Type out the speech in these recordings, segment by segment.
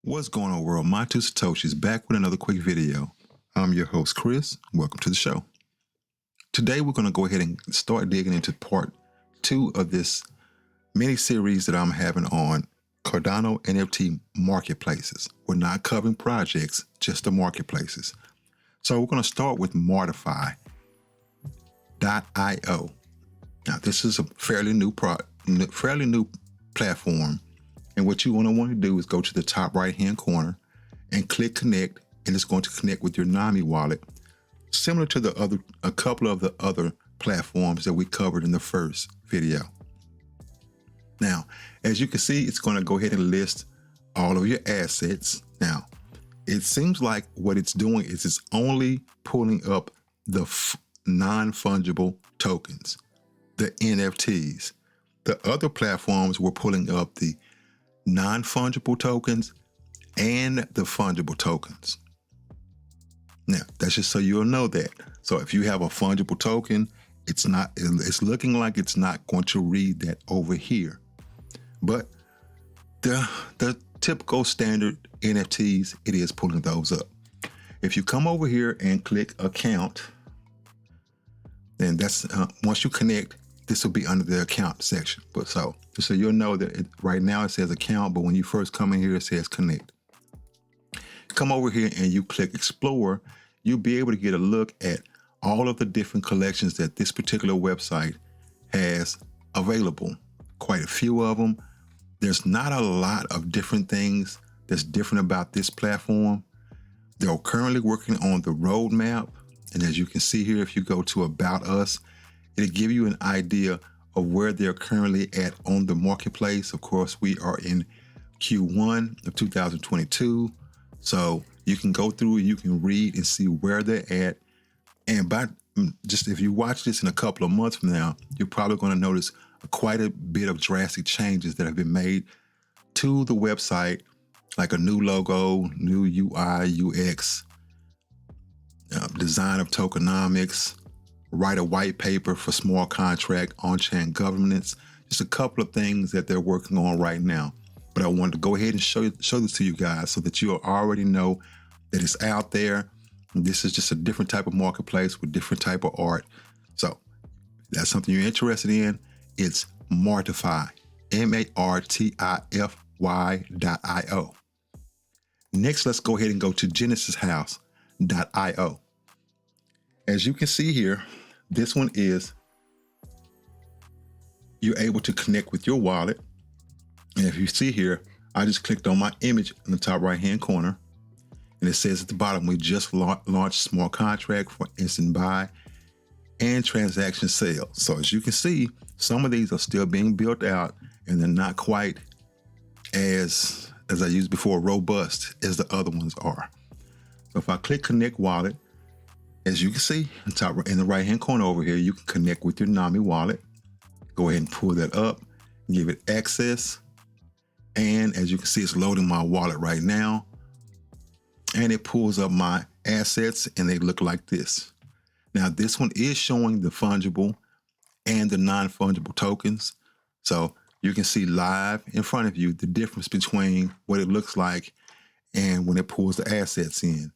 What's going on, world? My two Satoshis back with another quick video. I'm your host, Chris. Welcome to the show. Today, we're going to go ahead and start digging into part 2 of this mini series that I'm having on Cardano NFT marketplaces. We're not covering projects, just the marketplaces. So we're going to start with Martify.io. Now, this is a fairly new platform. And what you want to do is go to the top right-hand corner and click connect, and it's going to connect with your NAMI wallet, similar to a couple of the other platforms that we covered in the first video. Now, as you can see, it's going to go ahead and list all of your assets. Now, it seems like what it's doing is it's only pulling up the non-fungible tokens, the NFTs. The other platforms were pulling up the non-fungible tokens and the fungible tokens. Now, that's just so you'll know that. So if you have a fungible token, it's looking like it's not going to read that over here. But the typical standard NFTs, it is pulling those up. If you come over here and click account, then that's once you connect, this will be under the account section. But so you'll know that right now it says account, but when you first come in here, it says connect. Come over here and you click explore, you'll be able to get a look at all of the different collections that this particular website has available. Quite a few of them. There's not a lot of different things that's different about this platform. They're currently working on the roadmap. And as you can see here, if you go to About Us, it'll give you an idea of where they're currently at on the marketplace. Of course, we are in Q1 of 2022. So you can go through and you can read and see where they're at. And if you watch this in a couple of months from now, you're probably going to notice quite a bit of drastic changes that have been made to the website, like a new logo, new UI, UX, design of tokenomics, write a white paper for smart contract, on-chain governance, just a couple of things that they're working on right now. But I wanted to go ahead and show this to you guys so that you already know that it's out there. This is just a different type of marketplace with different type of art. So if that's something you're interested in, it's Martify, MARTIFY.io. Next, let's go ahead and go to GenesisHouse.io. As you can see here, this one is, you're able to connect with your wallet. And if you see here, I just clicked on my image in the top right-hand corner. And it says at the bottom, we just launched smart contract for instant buy and transaction sales. So as you can see, some of these are still being built out and they're not quite as I used before, robust as the other ones are. So if I click connect wallet, as you can see in the right-hand corner over here, you can connect with your NAMI wallet. Go ahead and pull that up, give it access. And as you can see, it's loading my wallet right now. And it pulls up my assets and they look like this. Now, this one is showing the fungible and the non-fungible tokens. So you can see live in front of you the difference between what it looks like and when it pulls the assets in.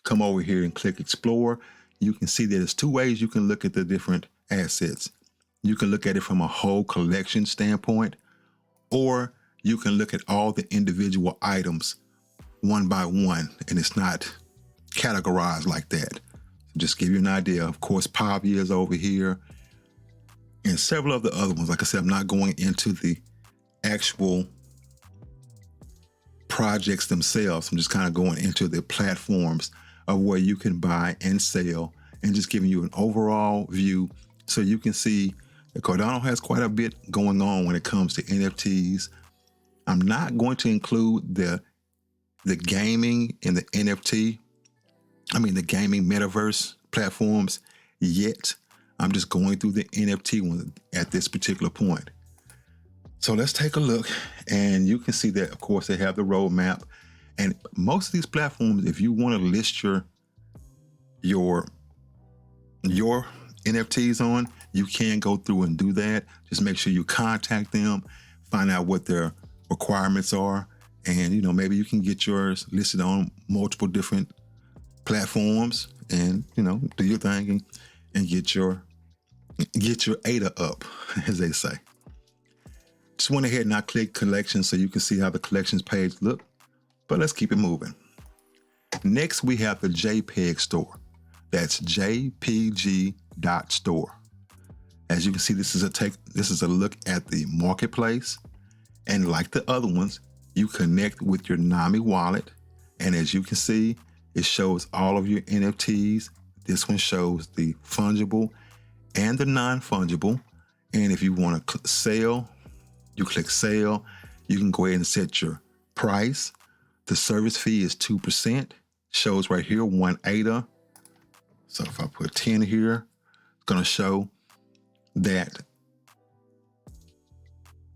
Come over here and click explore. You can see that there's two ways you can look at the different assets. You can look at it from a whole collection standpoint, or you can look at all the individual items one by one, and it's not categorized like that. Just give you an idea. Of course, Pavia is over here and several of the other ones. Like I said, I'm not going into the actual projects themselves. I'm just kind of going into the platforms of where you can buy and sell and just giving you an overall view so you can see that Cardano has quite a bit going on when it comes to NFTs. I'm not going to include the gaming and the the gaming metaverse platforms yet. I'm just going through the NFT one at this particular point. So let's take a look, and you can see that, of course, they have the roadmap. And most of these platforms, if you want to list your NFTs on, you can go through and do that. Just make sure you contact them, find out what their requirements are, And, you know, maybe you can get yours listed on multiple different platforms and, you know, do your thing and get your ADA up, as they say. Just went ahead and I clicked collections so you can see how the collections page look, but let's keep it moving. Next, we have the JPEG store. That's JPG.store. As you can see, this is a look at the marketplace. And like the other ones, you connect with your NAMI wallet. And as you can see, it shows all of your NFTs. This one shows the fungible and the non-fungible. And if you want to sell, you click sell. You can go ahead and set your price. The service fee is 2%. Shows right here, 1 ADA. So if I put 10 here, it's going to show that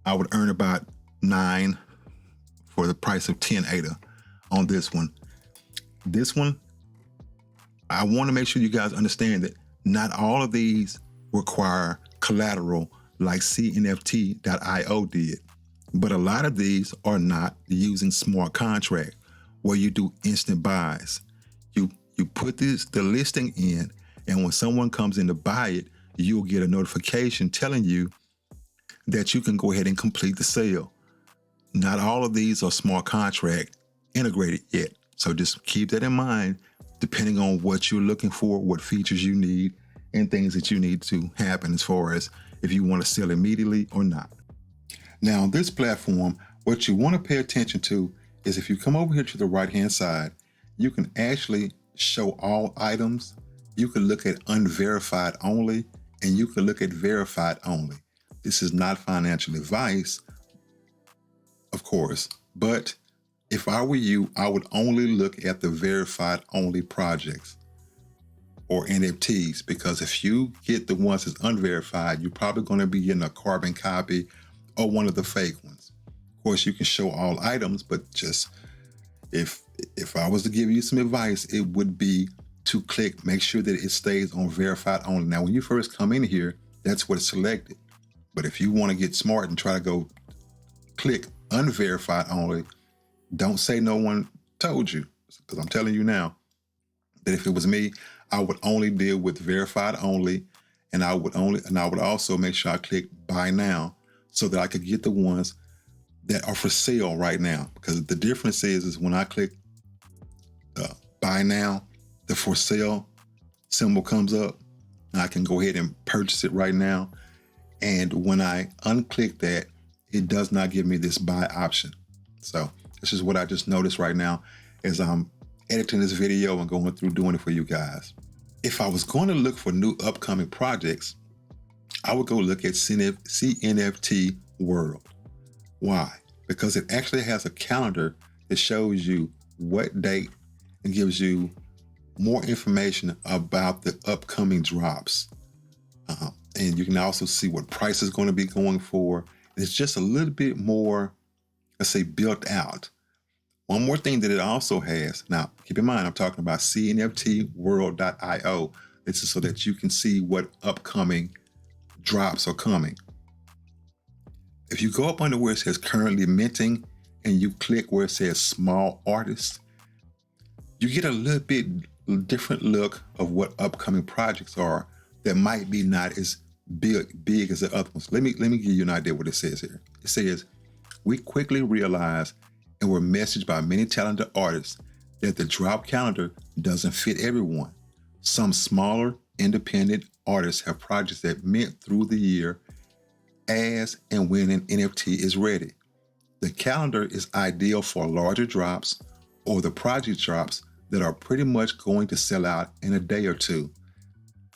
I would earn about 9 for the price of 10 ADA on this one. This one, I want to make sure you guys understand that not all of these require collateral like CNFT.io did, but a lot of these are not using smart contract where you do instant buys. You put the listing in, and when someone comes in to buy it, you'll get a notification telling you that you can go ahead and complete the sale. Not all of these are smart contract integrated yet. So just keep that in mind, depending on what you're looking for, what features you need, and things that you need to happen as far as if you want to sell immediately or not. Now, on this platform, what you want to pay attention to is if you come over here to the right-hand side, you can actually show all items. You can look at unverified only, and you can look at verified only. This is not financial advice, of course, but if I were you, I would only look at the verified only projects or NFTs, because if you get the ones that's unverified, you're probably going to be getting a carbon copy or one of the fake ones. Of course, you can show all items, but just if I was to give you some advice, it would be to make sure that it stays on verified only. Now, when you first come in here, that's what's selected. But if you want to get smart and try to go click unverified only, don't say no one told you, because I'm telling you now that if it was me, I would only deal with verified only, and I would also make sure I click buy now so that I could get the ones that are for sale right now. Because the difference is when I click buy now, the for sale symbol comes up, and I can go ahead and purchase it right now. And when I unclick that, it does not give me this buy option. So this is what I just noticed right now as I'm editing this video and going through doing it for you guys. If I was going to look for new upcoming projects, I would go look at CNFT World. Why? Because it actually has a calendar that shows you what date and gives you more information about the upcoming drops. And you can also see what price is going to be going for. It's just a little bit more, let's say, built out. One more thing that it also has, now keep in mind, I'm talking about CNFTworld.io. This is so that you can see what upcoming drops are coming. If you go up under where it says currently minting and you click where it says small artists, you get a little bit different look of what upcoming projects are that might be not as big as the other ones. Let me give you an idea what it says here. It says, we quickly realized and were messaged by many talented artists that the drop calendar doesn't fit everyone. Some smaller independent artists have projects that mint through the year as and when an NFT is ready. The calendar is ideal for larger drops or the project drops that are pretty much going to sell out in a day or two.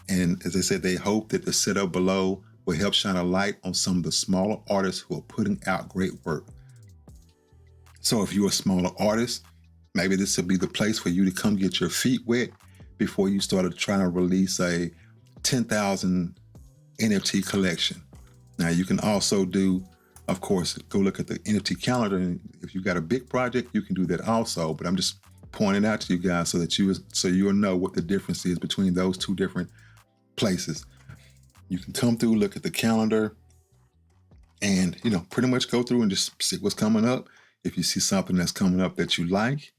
And as I said, they hope that the setup below will help shine a light on some of the smaller artists who are putting out great work. So if you're a smaller artist, maybe this will be the place for you to come get your feet wet before you started trying to release a 10,000 NFT collection. Now you can also do, of course, go look at the NFT calendar. And if you've got a big project, you can do that also. But I'm just pointing out to you guys so that you'll know what the difference is between those two different places. You can come through, look at the calendar, and pretty much go through and just see what's coming up. If you see something that's coming up that you like,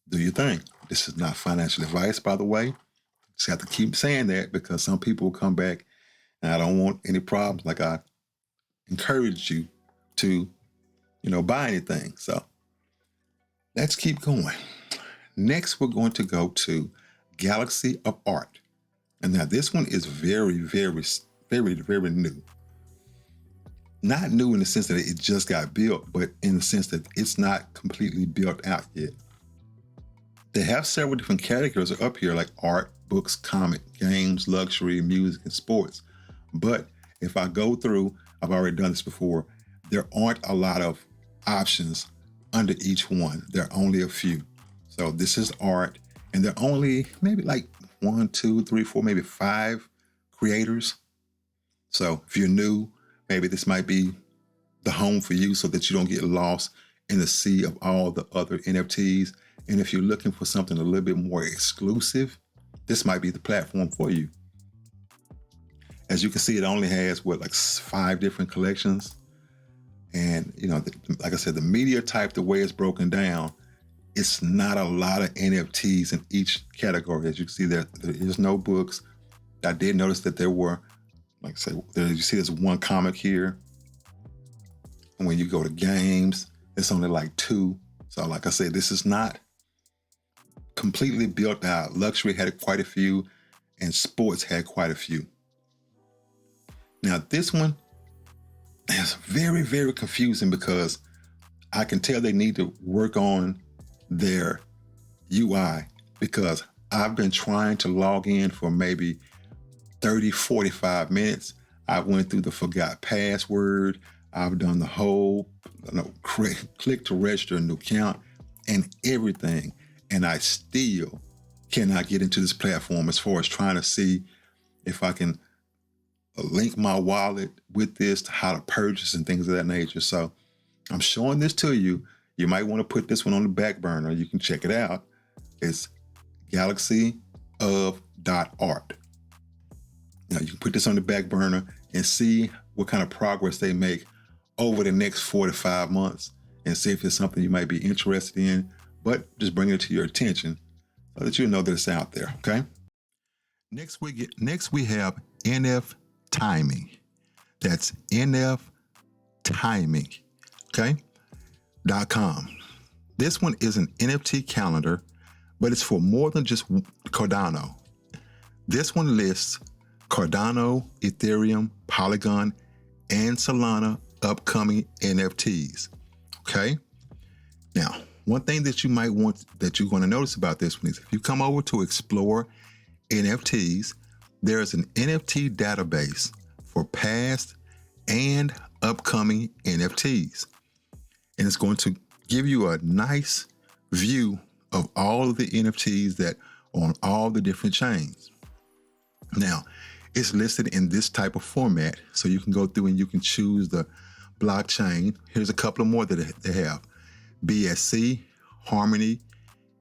do your thing. This is not financial advice, by the way. Just have to keep saying that because some people will come back and I don't want any problems. Like I encourage you to, buy anything. So let's keep going. Next, we're going to go to Galaxy of Art. And now this one is very, very, very, very new. Not new in the sense that it just got built, but in the sense that it's not completely built out yet. They have several different categories up here like art, books, comic, games, luxury, music, and sports. But if I go through, I've already done this before, there aren't a lot of options under each one. There are only a few. So this is art, and there are only maybe like 1, 2, 3, 4, maybe 5 creators. So if you're new, maybe this might be the home for you so that you don't get lost in the sea of all the other NFTs. And if you're looking for something a little bit more exclusive, this might be the platform for you. As you can see, it only has, like 5 different collections. And, like I said, the media type, the way it's broken down, it's not a lot of NFTs in each category. As you can see, there is no books. I did notice that there were, like I said, you see there's 1 comic here. And when you go to games, it's only like 2. So like I said, this is not completely built out. Luxury had quite a few, and sports had quite a few. Now this one is very, very confusing because I can tell they need to work on their UI because I've been trying to log in for maybe 30, 45 minutes. I went through the forgot password. I've done the whole click to register a new account and everything. And I still cannot get into this platform as far as trying to see if I can link my wallet with this, to how to purchase and things of that nature. So I'm showing this to you. You might want to put this one on the back burner. You can check it out. It's galaxyof.art. Now you can put this on the back burner and see what kind of progress they make over the next 4 to 5 months and see if it's something you might be interested in, but just bring it to your attention so that you know that it's out there, okay? Next we have NFTiming. That's NFTiming, okay? .com. This one is an NFT calendar, but it's for more than just Cardano. This one lists Cardano, Ethereum, Polygon, and Solana upcoming NFTs, okay? Now, one thing that you might want, that you're going to notice about this one is if you come over to Explore NFTs, there is an NFT database for past and upcoming NFTs. And it's going to give you a nice view of all of the NFTs that are on all the different chains. Now, it's listed in this type of format, so you can go through and you can choose the blockchain. Here's a couple of more that they have. BSC, Harmony,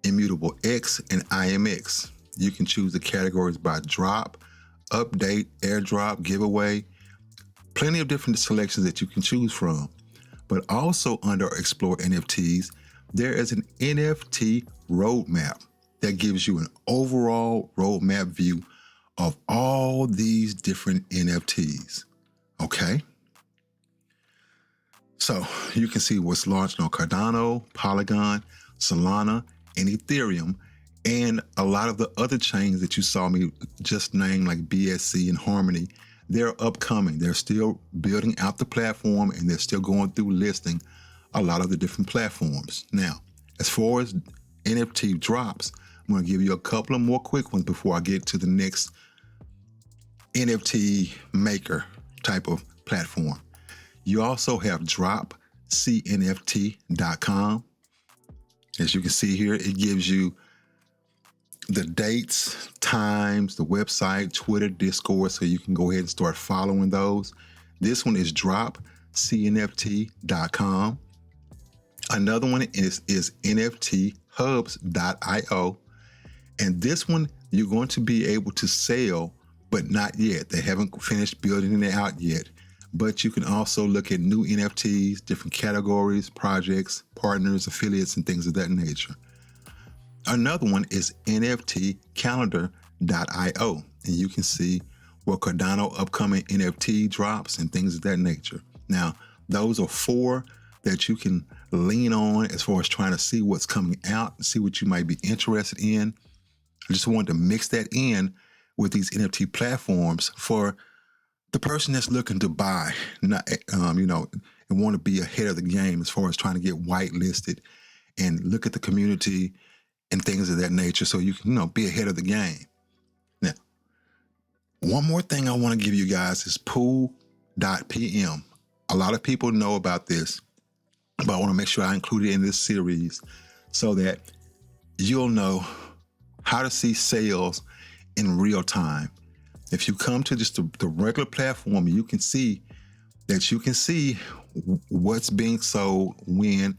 Immutable X, and IMX. You can choose the categories by drop, update, airdrop, giveaway. Plenty of different selections that you can choose from. But also under Explore NFTs, there is an NFT roadmap that gives you an overall roadmap view of all these different NFTs, okay? So you can see what's launched on Cardano, Polygon, Solana, and Ethereum, and a lot of the other chains that you saw me just name, like BSC and Harmony. They're upcoming. They're still building out the platform, and they're still going through listing a lot of the different platforms. Now, as far as NFT drops, I'm going to give you a couple of more quick ones before I get to the next NFT-Maker type of platform. You also have DropCNFT.com. As you can see here, it gives you the dates, times, the website, Twitter, Discord, so you can go ahead and start following those. This one is DropCNFT.com. Another one is NFTHubs.io. And this one, you're going to be able to sell, but not yet. They haven't finished building it out yet. but you can also look at new NFTs, different categories, projects, partners, affiliates, and things of that nature. Another one is NFTCalendar.io, and you can see where Cardano upcoming NFT drops and things of that nature. Now, those are 4 that you can lean on as far as trying to see what's coming out and see what you might be interested in. I just wanted to mix that in with these NFT platforms for the person that's looking to buy, not, and want to be ahead of the game as far as trying to get whitelisted and look at the community and things of that nature, so you can, be ahead of the game. Now, one more thing I want to give you guys is pool.pm. A lot of people know about this, but I want to make sure I include it in this series so that you'll know how to see sales in real time. If you come to just the regular platform, you can see what's being sold, when,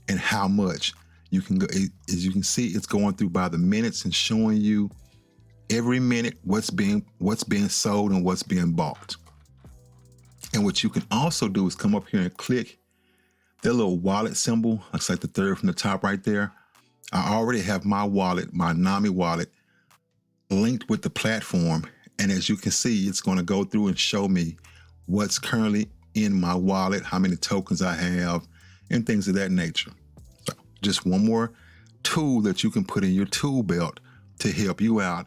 and how much. You can go, as you can see, it's going through by the minutes and showing you every minute what's being sold and what's being bought. And what you can also do is come up here and click that little wallet symbol. Looks like the third from the top right there. I already have my wallet, my NAMI wallet, linked with the platform. And as you can see, it's going to go through and show me what's currently in my wallet, how many tokens I have, and things of that nature. So just one more tool that you can put in your tool belt to help you out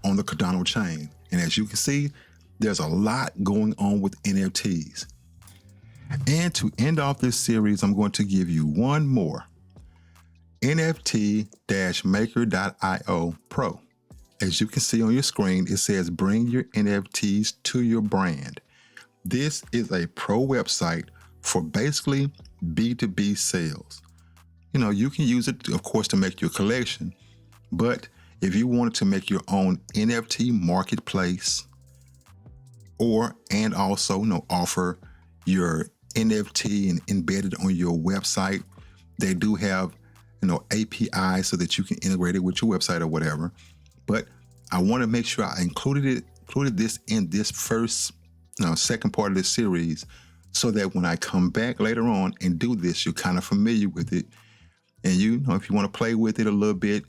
on the Cardano chain. And as you can see, there's a lot going on with NFTs. And to end off this series, I'm going to give you one more. Nft-Maker.io Pro. As you can see on your screen, it says bring your NFTs to your brand. This is a pro website for basically B2B sales. You can use it, of course, to make your collection, but if you wanted to make your own NFT marketplace and also offer your NFT and embedded on your website, they do have API so that you can integrate it with your website or whatever. But I want to make sure I included this in this second part of this series, so that when I come back later on and do this, you're kind of familiar with it. And if you want to play with it a little bit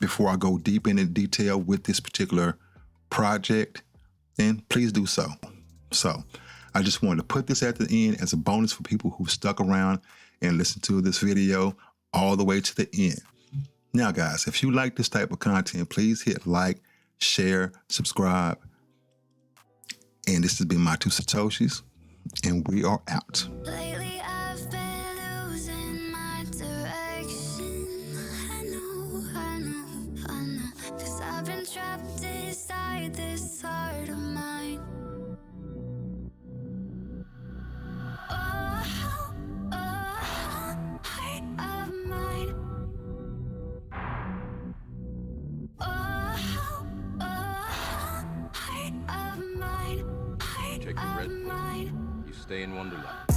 before I go deep into detail with this particular project, then please do so. So I just wanted to put this at the end as a bonus for people who stuck around and listened to this video all the way to the end. Now, guys, if you like this type of content, please hit like, share, subscribe. And this has been my 2 Satoshis, and we are out. Lately I've been losing my direction. I know, 'cause I've been trapped inside this heart of mine. Oh, heart of mine. Check your red pill. You stay in Wonderland.